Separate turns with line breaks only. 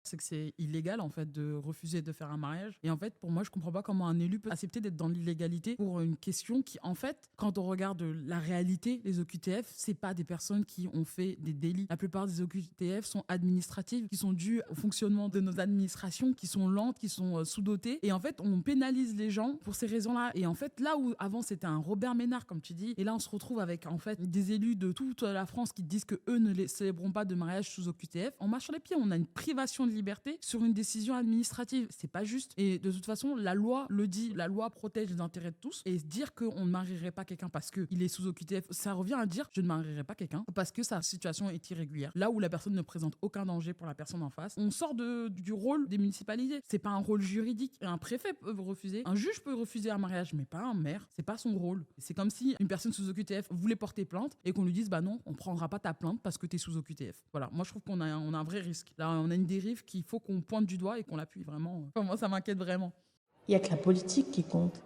C'est que c'est illégal en fait de refuser de faire un mariage. Et en fait, pour moi, je comprends pas comment un élu peut accepter d'être dans l'illégalité pour une question qui, en fait, quand on regarde la réalité, les OQTF, c'est pas des personnes qui ont fait des délits. La plupart des OQTF sont administratives, qui sont dues au fonctionnement de nos administrations, qui sont lentes, qui sont sous-dotées. Et en fait, on pénalise les gens pour ces raisons-là. Et en fait, là où avant c'était un Robert Ménard, comme tu dis, et là on se retrouve avec en fait des élus de toute la France qui disent que eux ne célébreront pas de mariage sous OQTF. On marche sur les pieds, on a une privation de liberté sur une décision administrative. C'est pas juste. Et de toute façon, la loi le dit, la loi protège les intérêts de tous. Et dire qu'on ne marierait pas quelqu'un parce qu'il est sous OQTF, ça revient à dire je ne marierai pas quelqu'un parce que sa situation est irrégulière. Là où la personne ne présente aucun danger pour la personne en face, on sort du rôle des municipalités. C'est pas un rôle juridique. Un préfet peut refuser, un juge peut refuser un mariage, mais pas un maire. C'est pas son rôle. C'est comme si une personne sous OQTF voulait porter plainte et qu'on lui dise bah non, on prendra pas ta plainte parce que tu es sous OQTF. Voilà, moi je trouve qu'on a un vrai risque. Là, on a une dérive qu'il faut qu'on pointe du doigt et qu'on l'appuie vraiment. Moi, ça m'inquiète vraiment.
Il n'y a que la politique qui compte.